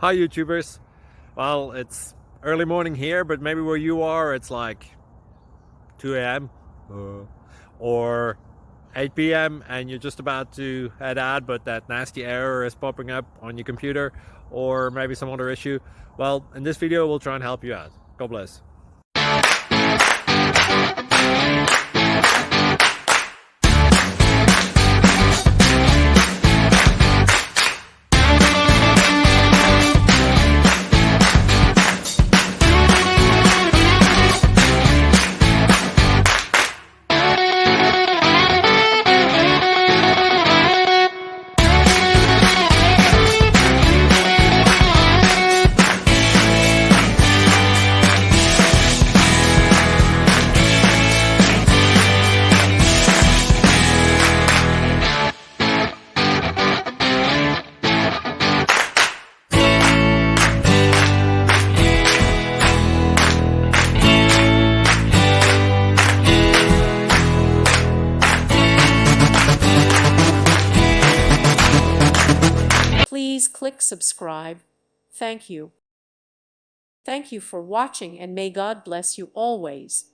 Hi YouTubers. Well, it's early morning here, but maybe where you are it's like 2 a.m. or 8 p.m. and you're just about to head out, but that nasty error is popping up on your computer, or maybe some other issue. Well, in this video we'll try and help you out. God bless. Please click subscribe. Thank you. Thank you for watching, and may God bless you always.